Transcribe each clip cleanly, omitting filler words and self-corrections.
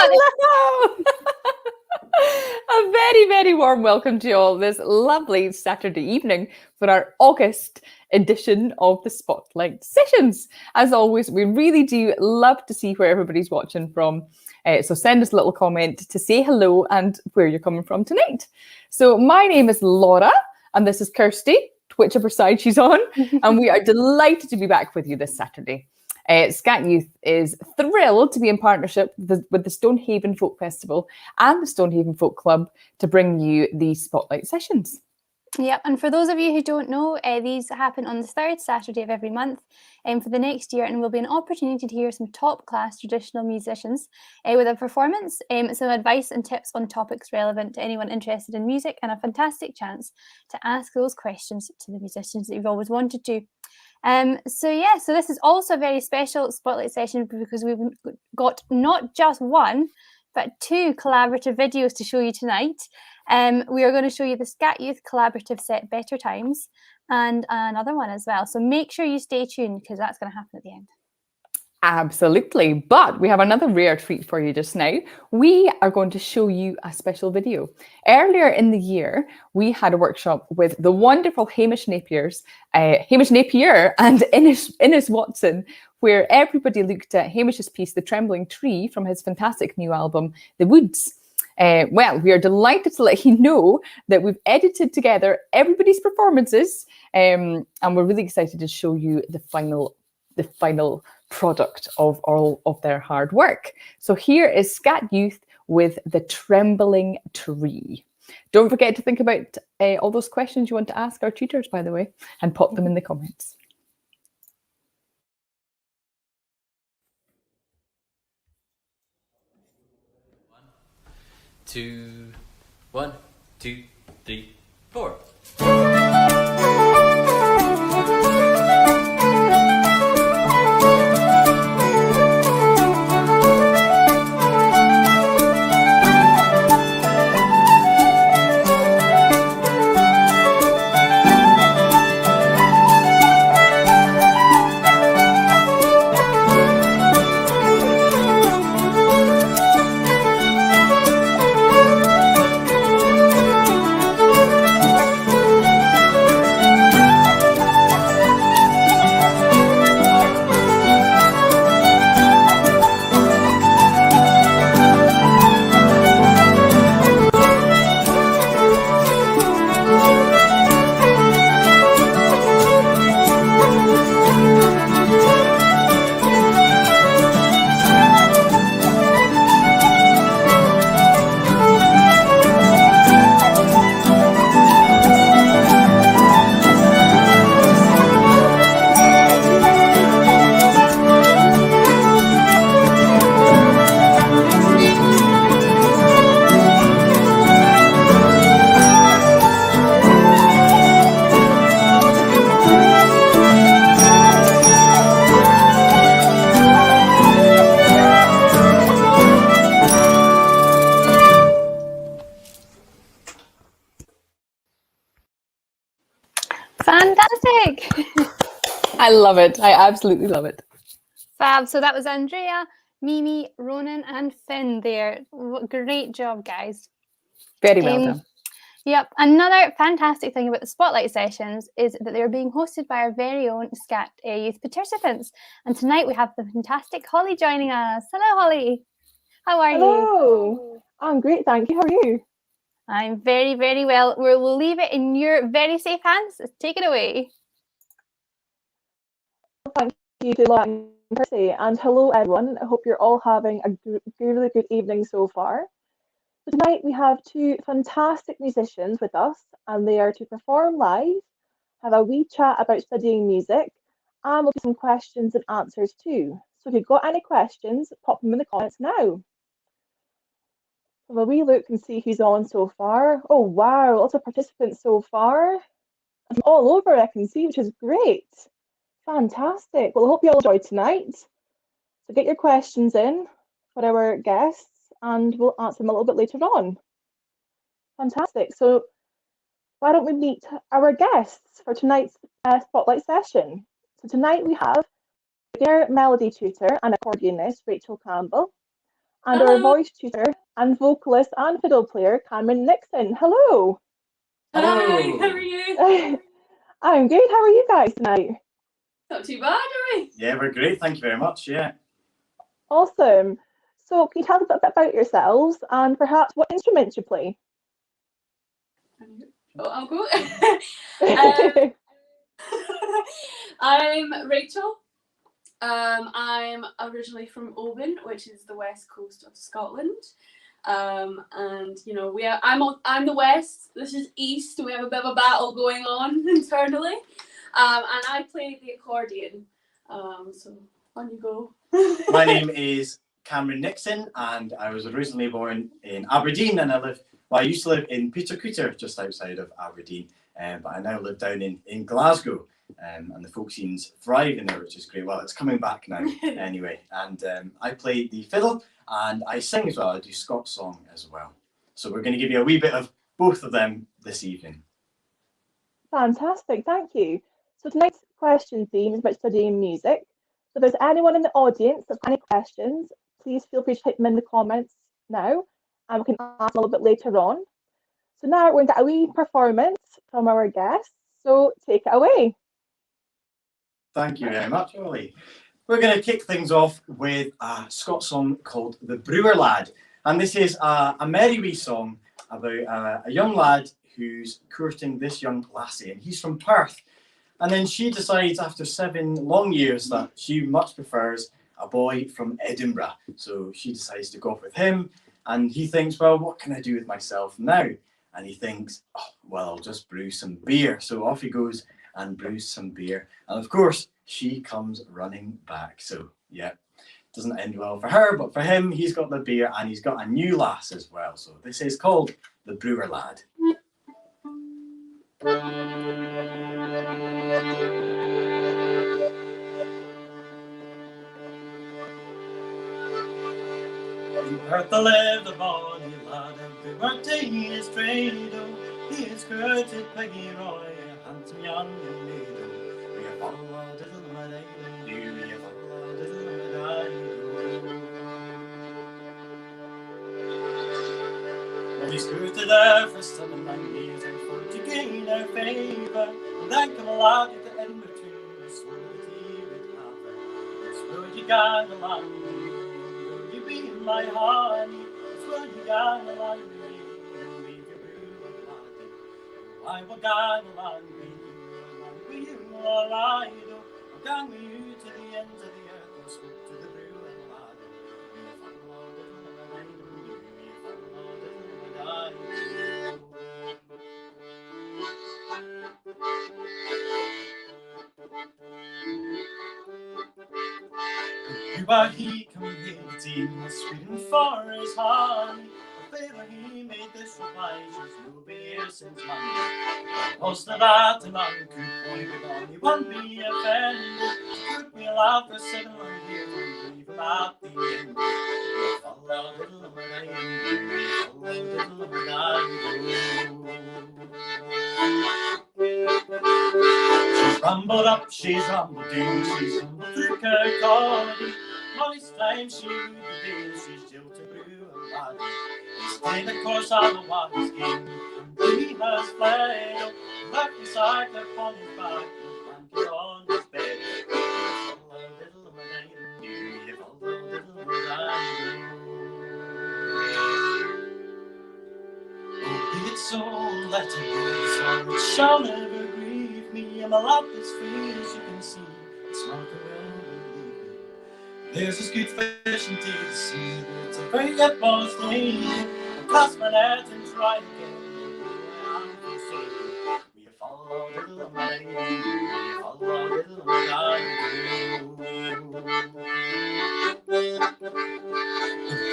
Hello! A very, very warm welcome to you all this lovely Saturday evening for our August edition of the Spotlight Sessions. As always, we really do love to see where everybody's watching from. So send us a little comment to say hello and where you're coming from tonight. So my name is Laura and this is Kirsty, whichever side she's on. And we are delighted to be back with you this Saturday. SC&T Youth is thrilled to be in partnership with the Stonehaven Folk Festival and the Stonehaven Folk Club to bring you these Spotlight Sessions. Yep, and for those of you who don't know, these happen on the third Saturday of every month for the next year, and will be an opportunity to hear some top-class traditional musicians with a performance, some advice and tips on topics relevant to anyone interested in music, and a fantastic chance to ask those questions to the musicians that you've always wanted to. So this is also a very special Spotlight session because we've got not just one, but two collaborative videos to show you tonight. We are going to show you the SC&T Youth collaborative set Better Times and another one as well. So make sure you stay tuned because that's going to happen at the end. Absolutely. But we have another rare treat for you just now. We are going to show you a special video. Earlier in the year, we had a workshop with the wonderful Hamish Napier and Innes Watson, where everybody looked at Hamish's piece, The Trembling Tree, from his fantastic new album, The Woods. Well, we are delighted to let you know that we've edited together everybody's performances, and we're really excited to show you the final product of all of their hard work. So here is SC&T Youth with The Trembling Tree. Don't forget to think about all those questions you want to ask our tutors, by the way, and pop them in the comments. One, two, three, four. Fantastic! I love it. I absolutely love it. Fab. So that was Andrea, Mimi, Ronan, and Finn there. Great job, guys. Very well done. Yep. Another fantastic thing about the Spotlight Sessions is that they're being hosted by our very own SC&T Youth participants. And tonight we have the fantastic Holly joining us. Hello, Holly. How are you? Hello. I'm great, thank you. How are you? I'm very, very well. We'll leave it in your very safe hands. Take it away. Thank you to Laura and Kirsty, and hello everyone. I hope you're all having a really good evening so far. So tonight we have two fantastic musicians with us, and they are to perform live, have a wee chat about studying music, and we'll do some questions and answers too. So if you've got any questions, pop them in the comments now. Have a wee look and see who's on so far. Oh wow, lots of participants so far. And all over I can see, which is great. Fantastic. Well, I hope you all enjoyed tonight. So get your questions in for our guests and we'll answer them a little bit later on. Fantastic. So why don't we meet our guests for tonight's Spotlight session. So tonight we have beginner melody tutor and accordionist Rachel Campbell, and our voice tutor and vocalist and fiddle player, Cameron Nixon. Hello. Hi, how Hello. are you? I'm good. How are you guys tonight? Not too bad, are we? Yeah, we're great. Thank you very much. Yeah. Awesome. So, can you tell us a bit about yourselves and perhaps what instruments you play? Oh, I'll go. I'm Rachel. I'm originally from Oban, which is the west coast of Scotland. And you know, I'm the west. This is east. We have a bit of a battle going on internally. And I play the accordion. So on you go. My name is Cameron Nixon, and I was originally born in Aberdeen, and I used to live in Petercouter, just outside of Aberdeen, but I now live down in Glasgow, and the folk scene's thriving there, which is great. Well, it's coming back now anyway, and I play the fiddle, and I sing as well. I do Scots song as well. So we're going to give you a wee bit of both of them this evening. Fantastic, thank you. So tonight's question theme is about studying music. So if there's anyone in the audience that has any questions, please feel free to type them in the comments now, and we can ask a little bit later on. So now we're going to get a wee performance from our guests. So take it away. Thank you very much, Ollie. We're going to kick things off with a Scots song called The Brewer Lad. And this is a merry wee song about a young lad who's courting this young lassie, and he's from Perth. And then she decides after 7 long years that she much prefers a boy from Edinburgh. So she decides to go off with him, and he thinks, well, what can I do with myself now? And he thinks, oh, well, I'll just brew some beer. So off he goes and brews some beer. And of course, she comes running back. So yeah, doesn't end well for her, but for him, he's got the beer and he's got a new lass as well. So this is called The Brewer Lad. In Perth there lived a bonny lad, who worked in his trade. Oh, he had skirted Peggy Roy, a handsome young maid. We have followed little Madai, we have followed little Madai. Well, he skirted her for 7 long years, and for to gain her favour, and then come a lad to Edinburgh too, and swore that he would have her. Swore he gang along with you, you be my honey. Swore he gang along with you, and leave your brewer lad. I will gang along with you, all right. I'll gang with you to the ends of the earth, and swoop to the brewer lad. You follow little Madai, you follow little Madai. But he come hating Sweden for his honey. A favour he made this reply, she's no been here since Monday. Most of that and uncould point it on, he won't be offended. Could we laugh for 7 long years and leave about the end? Follow little Madai, follow little Madai. She's rumbled up, she's rumbled down, she's rumbled through Kirkcaldy. Most times she would be, she's still to brew and lad. Stay the course on the water's game, and he has fled. Left beside her upon his back, with blanket on his bed. Follow little Madai, follow little Madai. Oh, be it so, let it be so, it shall never grieve me. And my lap is free, as you can see, it's not the will believe me. There's this good fish indeed to see, it's a very good boss lady. I'll cast my net and try again. We follow little Madai, we follow little Madai.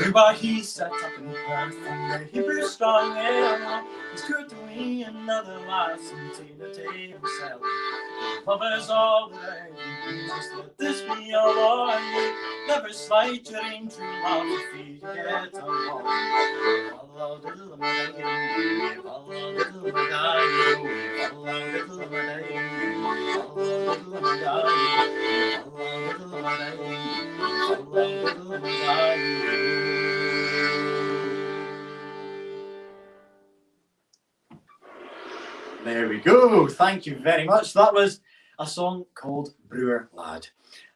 Brewer he set up in Perth, and there he brewed strong ale. He's good to me another lass, and Tina Day himself. Lovers all around you, just let this be your warning. Never slight your own true love if you get along. Follow little Madai, follow little Madai, follow little Madai, follow little Madai, follow little Madai, follow little Madai. There we go. Thank you very much. That was a song called Brewer Lad.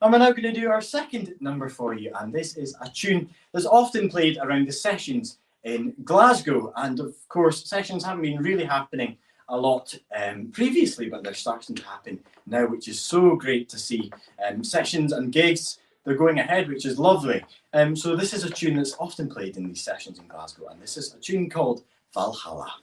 And we're now going to do our second number for you. And this is a tune that's often played around the sessions in Glasgow. And of course, sessions haven't been really happening a lot previously, but they're starting to happen now, which is so great to see. Sessions and gigs, they're going ahead, which is lovely. So this is a tune that's often played in these sessions in Glasgow. And this is a tune called Valhalla.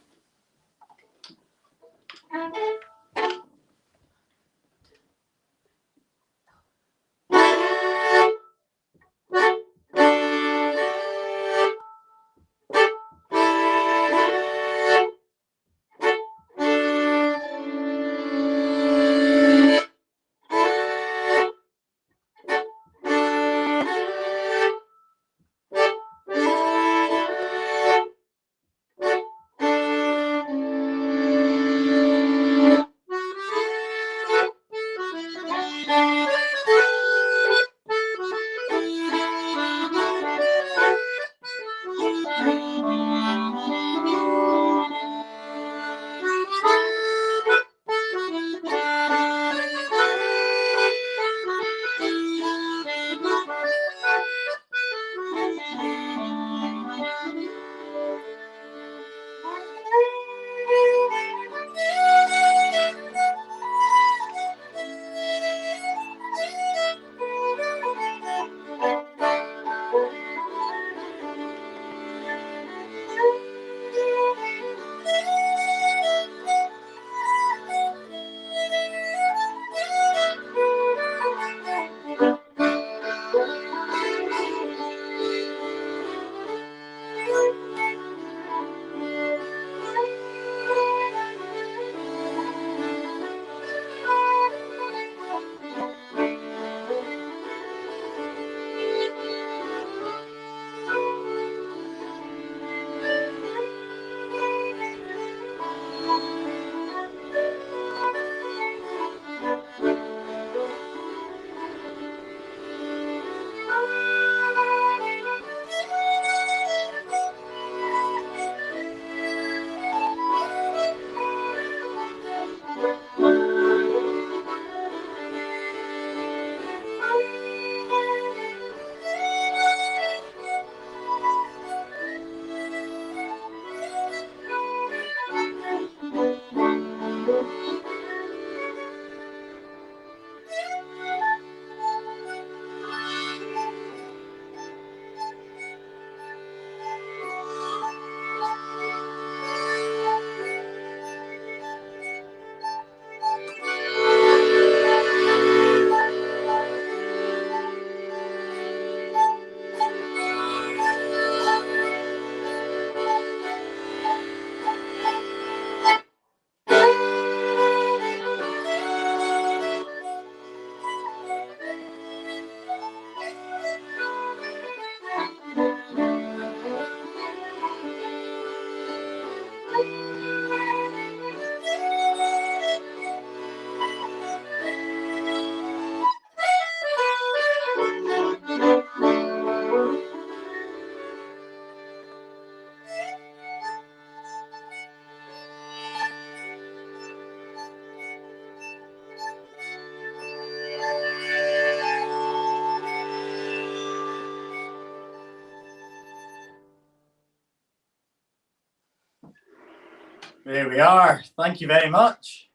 There we are. Thank you very much.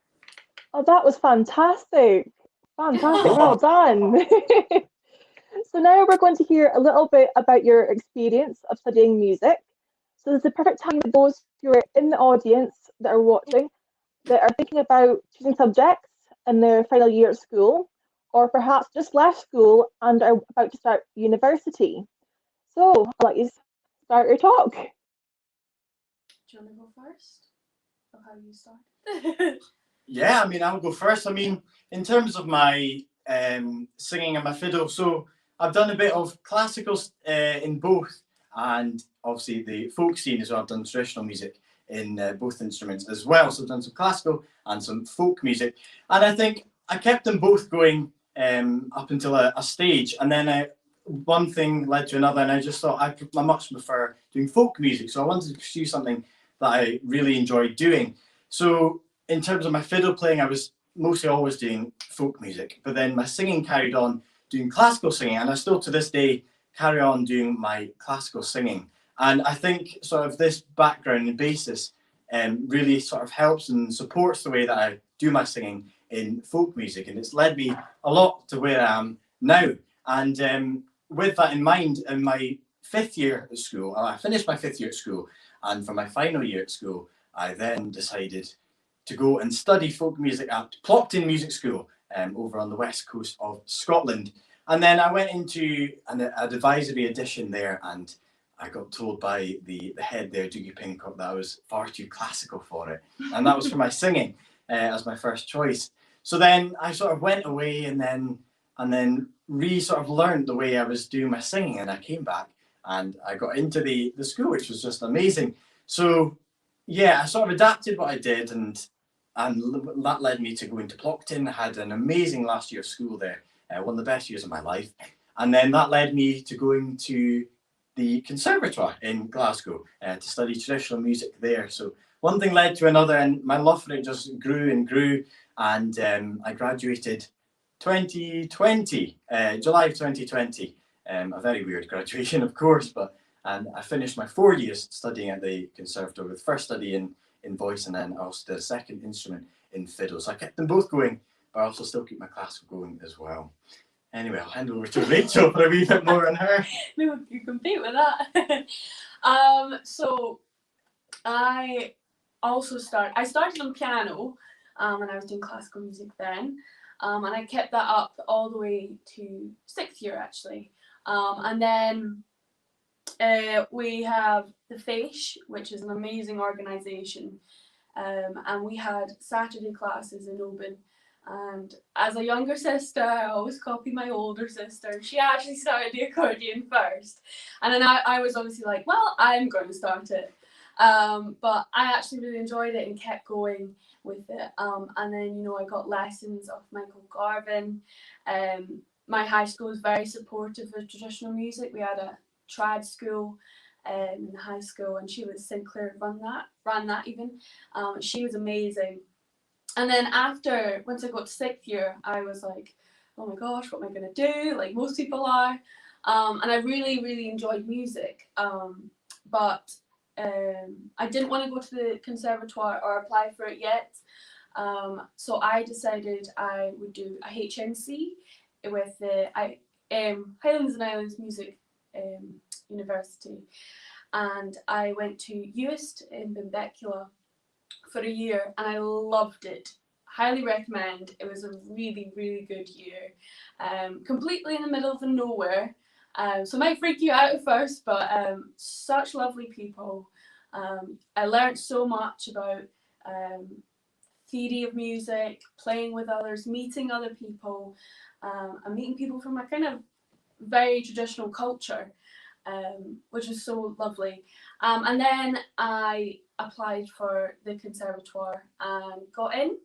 Oh, that was fantastic. Fantastic. Well done. So now we're going to hear a little bit about your experience of studying music. So this is the perfect time for those who are in the audience that are watching, that are thinking about choosing subjects in their final year at school, or perhaps just left school and are about to start university. So I'll let you start your talk. Do you want to go first? Or how you start? Yeah, I mean, I'll go first. I mean, in terms of my singing and my fiddle, so I've done a bit of classical in both, and obviously the folk scene as well. I've done traditional music in both instruments as well. So I've done some classical and some folk music. And I think I kept them both going up until a stage. And then one thing led to another, and I just thought I much prefer doing folk music. So I wanted to pursue something that I really enjoyed doing. So in terms of my fiddle playing, I was mostly always doing folk music, but then my singing carried on doing classical singing, and I still to this day carry on doing my classical singing. And I think sort of this background and basis really sort of helps and supports the way that I do my singing in folk music, and it's led me a lot to where I am now. And with that in mind, in my 5th year at school, I finished my 5th year at school, and for my final year at school, I then decided to go and study folk music at Plockton Music School over on the west coast of Scotland. And then I went into an advisory edition there, and I got told by the head there, Doogie Pincock, that I was far too classical for it. And that was for my singing as my first choice. So then I sort of went away and then sort of learned the way I was doing my singing, and I came back and I got into the school, which was just amazing. So yeah, I sort of adapted what I did, and that led me to go into Plockton. I had an amazing last year of school there, one of the best years of my life. And then that led me to going to the Conservatoire in Glasgow to study traditional music there. So one thing led to another, and my love for it just grew and grew. And I graduated 2020, July of 2020. A very weird graduation, of course, but I finished my 4 years studying at the Conservatoire, with first study in voice, and then also the second instrument in fiddle. So I kept them both going, but I also still keep my classical going as well. Anyway, I'll hand over to Rachel for a wee bit more on her. No, you compete with that. So I started on piano when I was doing classical music then, and I kept that up all the way to 6th year actually. And then we have the FAISH, which is an amazing organisation, and we had Saturday classes in Oban. And as a younger sister, I always copy my older sister. She actually started the accordion first, and then I was obviously like, well, I'm going to start it. But I actually really enjoyed it and kept going with it. And then, I got lessons of Michael Garvin. My high school was very supportive of traditional music. We had a trad school in high school, and she was Sinclair ran that even. She was amazing. And then once I got to 6th year, I was like, oh my gosh, what am I going to do? Like most people are. And I really, really enjoyed music. But I didn't want to go to the Conservatoire or apply for it yet. So I decided I would do a HNC with the Highlands and Islands Music University. And I went to UIST in Benbecula for a year, and I loved it. Highly recommend. It was a really, really good year. Completely in the middle of the nowhere. So it might freak you out at first, but such lovely people. I learned so much about theory of music, playing with others, meeting other people, and meeting people from a kind of very traditional culture, which was so lovely. And then I applied for the Conservatoire and got in,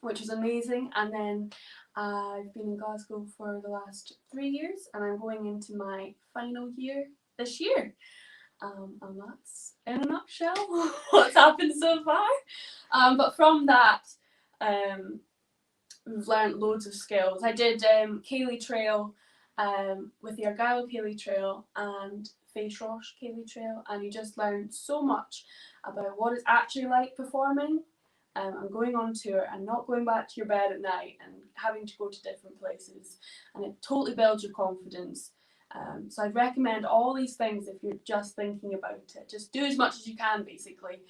which was amazing. And then I've been in Glasgow for the last 3 years, and I'm going into my final year this year. And that's in a nutshell what's happened so far. But from that, we've learned loads of skills. I did Cayley Trail with the Argyll Cayley Trail and Faishrosh Cayley Trail, and you just learn so much about what it's actually like performing and going on tour and not going back to your bed at night and having to go to different places, and it totally builds your confidence. So I'd recommend all these things if you're just thinking about it. Just do as much as you can, basically,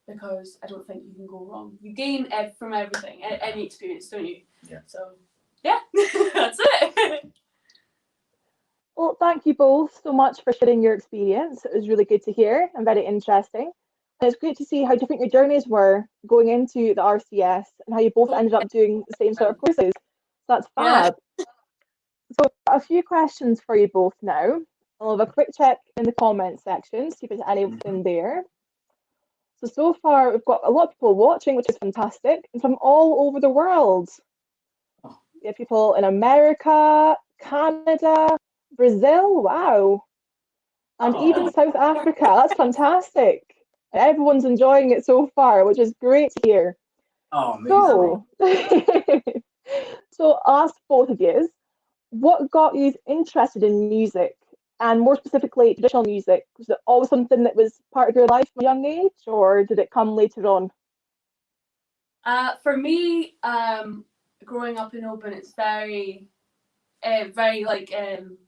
because I don't think you can go wrong. You gain from everything, any experience, don't you? Yeah. So, yeah, that's it. Well, thank you both so much for sharing your experience. It was really good to hear and very interesting. And it's great to see how different your journeys were going into the RCS and how you both ended up doing the same sort of courses. That's fab. Yeah. So a few questions for you both now. I'll have a quick check in the comments section, see if there's anything there. So far we've got a lot of people watching, which is fantastic, and from all over the world. We have people in America, Canada, Brazil, wow, and even South Africa. That's fantastic. and everyone's enjoying it so far, which is great to hear. Oh, amazing. So, so I'll ask both of you, what got you interested in music, and more specifically traditional music? Was it always something that was part of your life from a young age, or did it come later on? For me, growing up in Oban, it's very like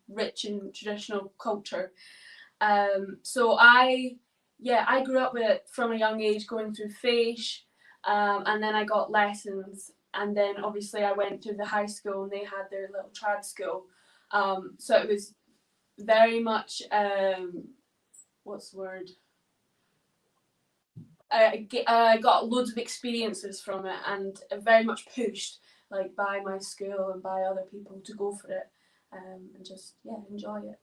rich in traditional culture. So I grew up with it from a young age, going through Fèis, and then I got lessons, and then obviously I went to the high school and they had their little trad school. So it was very much what's the word? I got loads of experiences from it, and very much pushed like by my school and by other people to go for it, and just enjoy it.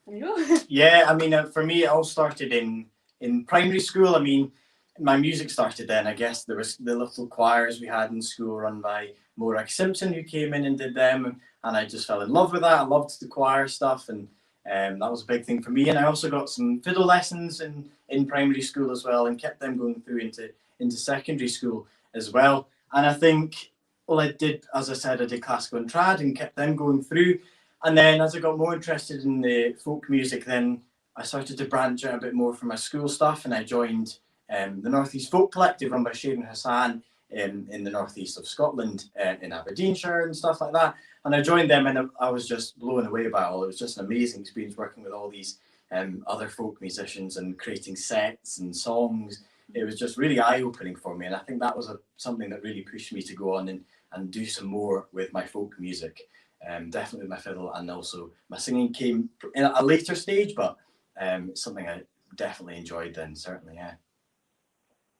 There you go. Yeah, I mean, for me, it all started in primary school. I mean, my music started then. I guess there was the little choirs we had in school run by Morag Simpson, who came in and did them, and I just fell in love with that. I loved the choir stuff, and that was a big thing for me. And I also got some fiddle lessons in primary school as well, and kept them going through into secondary school as well. And I think, well, I did, as I said, I did classical and trad and kept them going through. And then as I got more interested in the folk music, then I started to branch out a bit more from my school stuff, and I joined the North East Folk Collective run by Sharon Hassan in the northeast of Scotland, in Aberdeenshire and stuff like that. And I joined them, and I was just blown away by it all. It was just an amazing experience working with all these other folk musicians and creating sets and songs. It was just really eye-opening for me, and I think that was something that really pushed me to go on and do some more with my folk music. Definitely my fiddle, and also my singing came in a later stage, but it's something I definitely enjoyed then, certainly, yeah.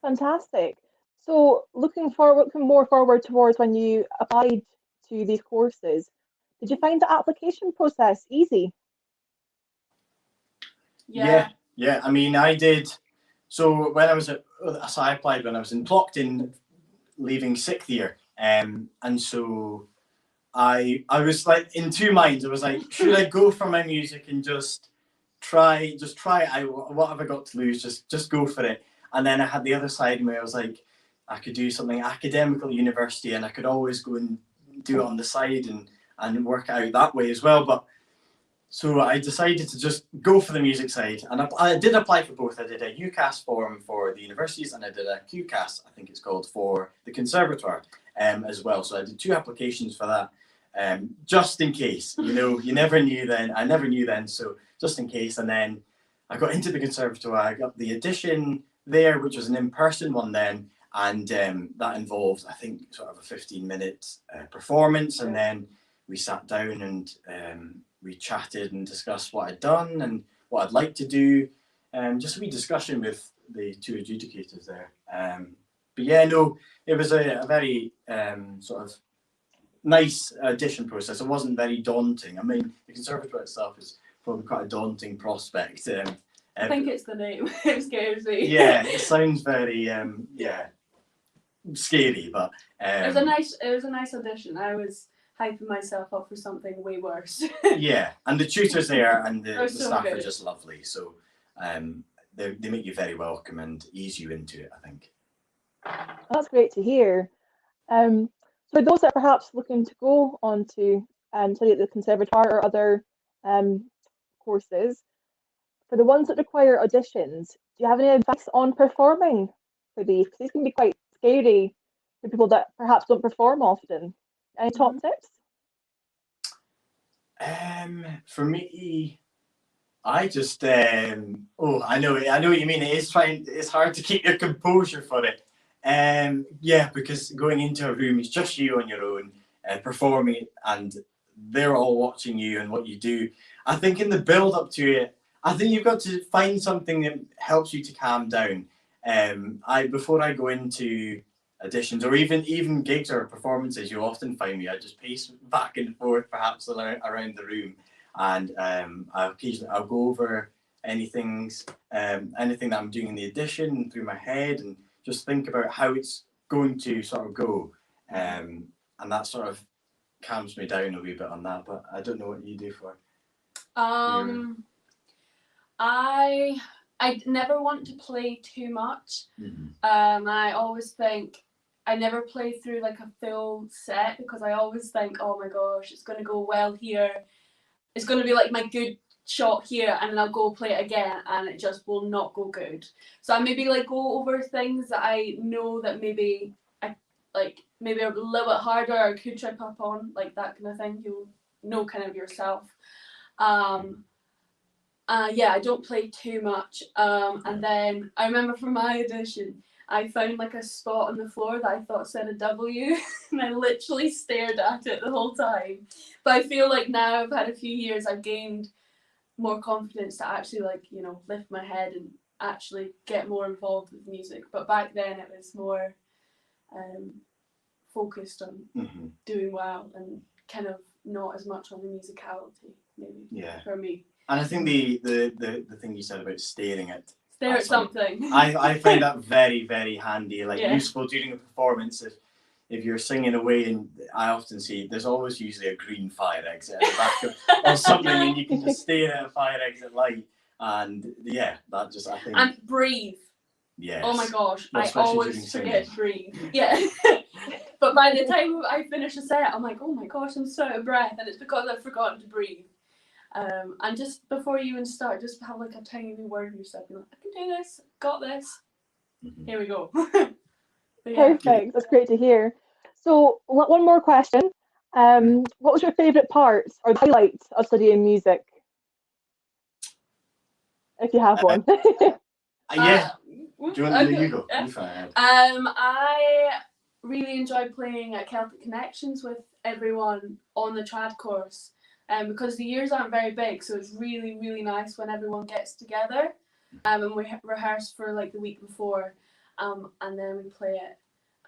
Fantastic. So looking more forward towards when you applied to these courses, did you find the application process easy? Yeah. I mean, I did. So when I was so I applied when I was in Plockton, leaving 6th year, and so I was like in two minds. I was like, should I go for my music and just try it out? What have I got to lose? Just go for it. And then I had the other side of me. I was like, I could do something academical at university, and I could always go and do it on the side and work out that way as well. But so I decided to just go for the music side, and I did apply for both. I did a UCAS form for the universities, and I did a QCAS, I think it's called, for the conservatoire as well. So I did 2 applications for that, just in case. You know, you never knew then. I never knew then, so just in case. And then I got into the conservatoire. I got the audition there, which was an in-person one then, and that involved, I think, sort of a 15-minute performance, and then we sat down and we chatted and discussed what I'd done and what I'd like to do. Just a wee discussion with the 2 adjudicators there. But yeah, no, it was a very sort of nice audition process. It wasn't very daunting. I mean, the conservatoire itself is probably quite a daunting prospect. I think it's the name. It scares me. Yeah, it sounds very scary, but it was a nice audition. I was hyping myself up for something way worse. Yeah, and the tutors there and the so staff good. are just lovely. So they make you very welcome and ease you into it, I think. That's great to hear. For those that are perhaps looking to go on to study at the conservatoire or other courses, for the ones that require auditions, do you have any advice on performing for these? Because these can be quite scary for people that perhaps don't perform often. Any top tips? For me, I just I know what you mean. It's hard to keep your composure for it. Yeah, because going into a room, it's just you on your own, performing, and they're all watching you and what you do. I think in the build up to it, I think you've got to find something that helps you to calm down. Before I go into auditions or even gigs or performances, you'll often find me, I just pace back and forth perhaps around the room, and I'll go over anything that I'm doing in the audition through my head and just think about how it's going to sort of go, and that sort of calms me down a wee bit on that. But I don't know what you do for I never want to play too much. I always think I never play through like a full set because I always think, oh my gosh, it's going to go well here. It's going to be like my good shot here, and then I'll go play it again, and it just will not go good. So I maybe like go over things that I know that maybe maybe a little bit harder or I could trip up on, like that kind of thing. You'll know kind of yourself. Yeah, I don't play too much. And then I remember from my audition, I found like a spot on the floor that I thought said a W, and I literally stared at it the whole time. But I feel like now I've had a few years, I've gained more confidence to actually like, you know, lift my head and actually get more involved with music. But back then it was more focused on doing well and kind of not as much on the musicality, maybe, for me. And I think the thing you said about staring at something. I find that very, very handy, like useful during a performance. If you're singing away, and I often see there's always usually a green fire exit at the back or something, and you can just stare at a fire exit light, and that just, I think. And breathe. Yes. Oh my gosh, I always forget to breathe. Yeah. But by the time I finish a set, I'm like, oh my gosh, I'm so out of breath, and it's because I've forgotten to breathe. And just before you even start, just have like a tiny word with yourself. You're like, I can do this, got this. Here we go. Perfect, that's great to hear. So one more question. What was your favourite part or the highlight of studying music? If you have one. Do you want to you go? You fire. I really enjoyed playing at Celtic Connections with everyone on the trad course. Because the years aren't very big, so it's really, really nice when everyone gets together, and we rehearse for like the week before, and then we play it.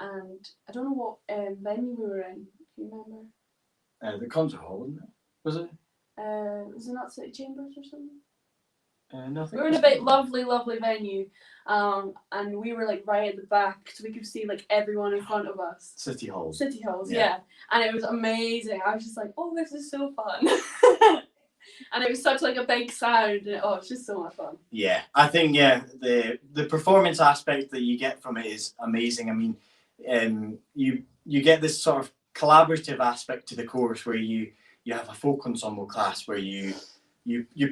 And I don't know what venue we were in. Do you remember? The concert hall, wasn't it? Was it? Was it not City Chambers or something? No, we were in a big, lovely venue, and we were like right at the back, so we could see like everyone in front of us. City halls, yeah. And it was amazing. I was just like, oh, this is so fun. And it was such like a big sound, and it's just so much fun. Yeah, I think the performance aspect that you get from it is amazing. I mean, you get this sort of collaborative aspect to the course where you have a folk ensemble class where you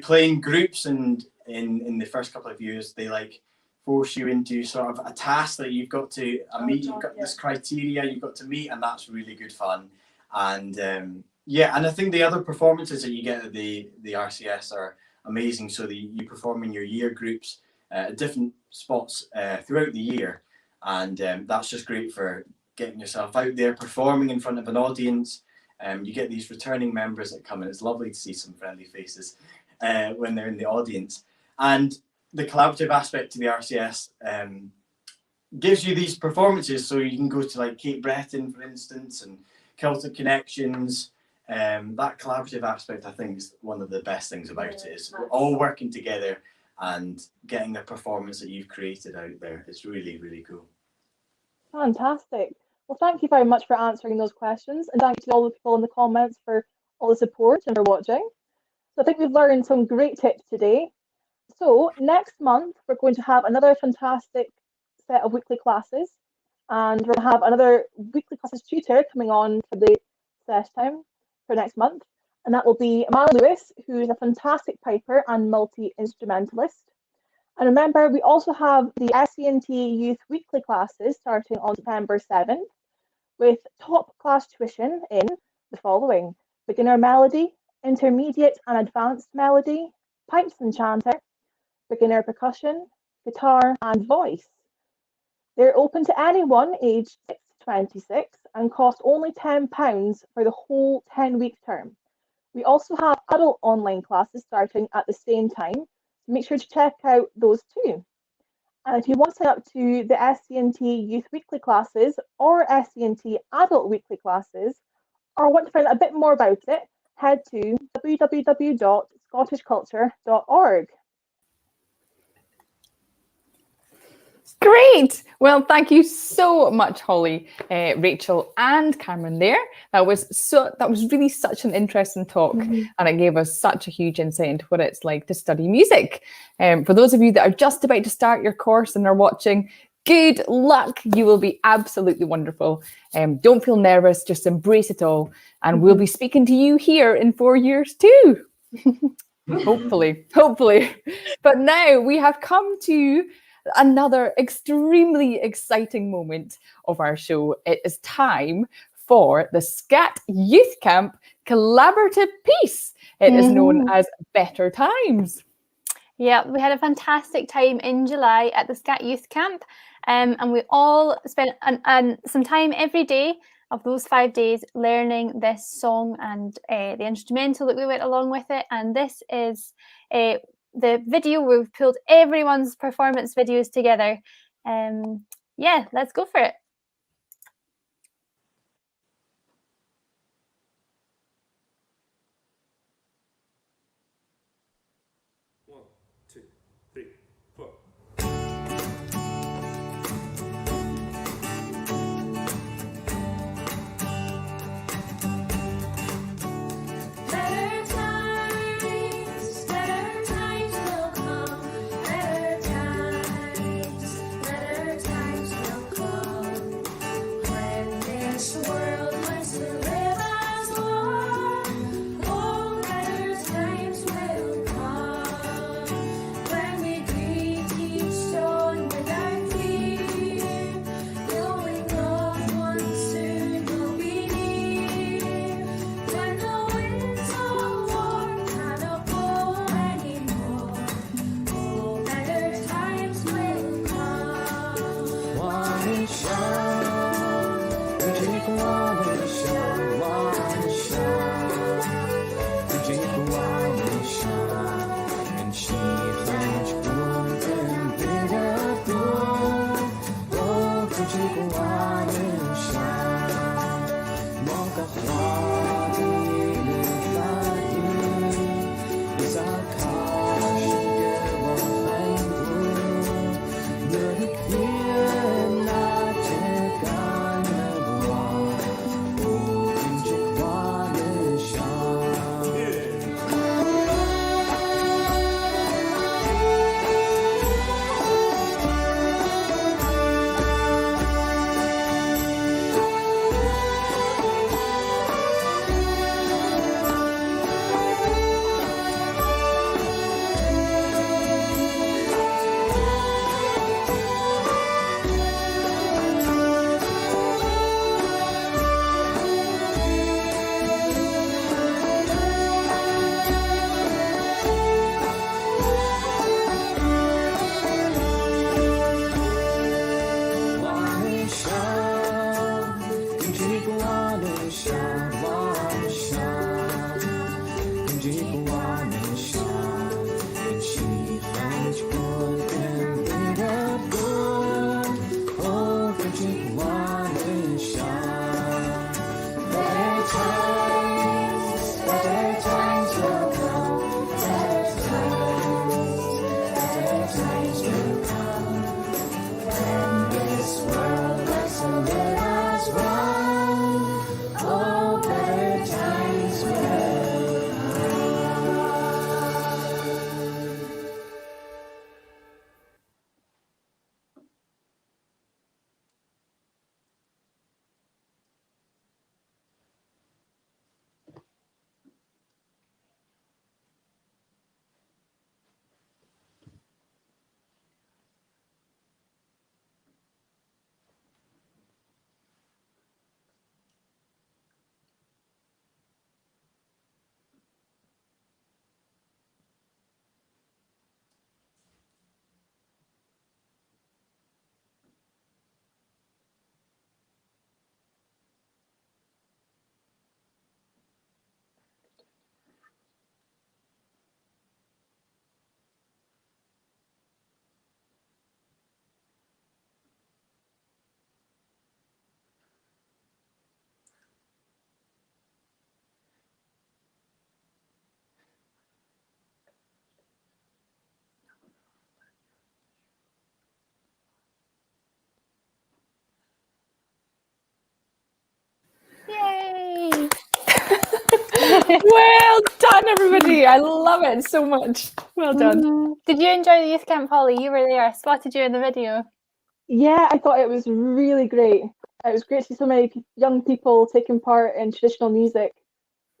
play in groups, and in the first couple of years they like force you into sort of a task that you've got to meet. You've got this criteria you've got to meet, and that's really good fun. And and I think the other performances that you get at the RCS are amazing. So you perform in your year groups at different spots throughout the year, and that's just great for getting yourself out there performing in front of an audience. You get these returning members that come in. It's lovely to see some friendly faces when they're in the audience. And the collaborative aspect to the RCS gives you these performances, so you can go to like Cape Breton, for instance, and Celtic Connections. That collaborative aspect, I think, is one of the best things about it. Is we're all working together and getting the performance that you've created out there. It's really, really cool. Fantastic. Well, thank you very much for answering those questions, and thank you to all the people in the comments for all the support and for watching. So I think we've learned some great tips today. So next month, we're going to have another fantastic set of weekly classes, and we'll have another weekly classes tutor coming on for the set time for next month, and that will be Mara Lewis, who is a fantastic piper and multi-instrumentalist. And remember, we also have the SC&T Youth weekly classes starting on September 7th, with top class tuition in the following: beginner melody, intermediate and advanced melody, pipes and chanter, beginner percussion, guitar and voice. They're open to anyone aged 6 to 26 and cost only £10 for the whole 10-week term. We also have adult online classes starting at the same time, so make sure to check out those too. And if you want to sign up to the SC&T Youth Weekly classes or SC&T Adult Weekly classes, or want to find out a bit more about it, head to www.scottishculture.org. Great. Well, thank you so much, Holly, Rachel, and Cameron. That was really such an interesting talk, and it gave us such a huge insight into what it's like to study music. For those of you that are just about to start your course and are watching, good luck. You will be absolutely wonderful. Don't feel nervous. Just embrace it all, and we'll be speaking to you here in 4 years too. Hopefully. But now we have come to another extremely exciting moment of our show. It is time for the SC&T Youth Camp collaborative piece. It is known as Better Times. Yeah, we had a fantastic time in July at the SC&T Youth Camp, and we all spent some time every day of those 5 days learning this song and the instrumental that we went along with it. And this is the video. We've pulled everyone's performance videos together. Yeah, let's go for it. One, two, three, four. Well done, everybody. I love it so much. Well done. Did you enjoy the youth camp, Holly? You were there. I spotted you in the video. Yeah, I thought it was really great. It was great to see so many young people taking part in traditional music.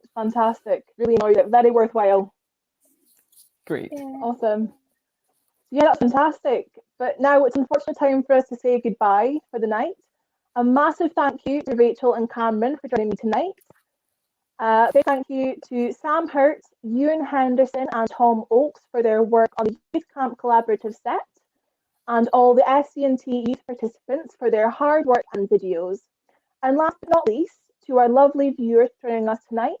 It's fantastic. Really enjoyed it. Very worthwhile. Great. Awesome. Yeah, that's fantastic. But now it's unfortunately time for us to say goodbye for the night. A massive thank you to Rachel and Cameron for joining me tonight. Big thank you to Sam Hurt, Ewan Henderson, and Tom Oakes for their work on the Youth Camp Collaborative set, and all the SC&T youth participants for their hard work and videos. And last but not least, to our lovely viewers joining us tonight.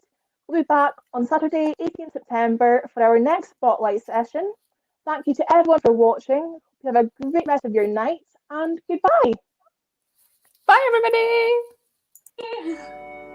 We'll be back on Saturday, 18th September for our next Spotlight session. Thank you to everyone for watching. Have a great rest of your night, and goodbye. Bye, everybody.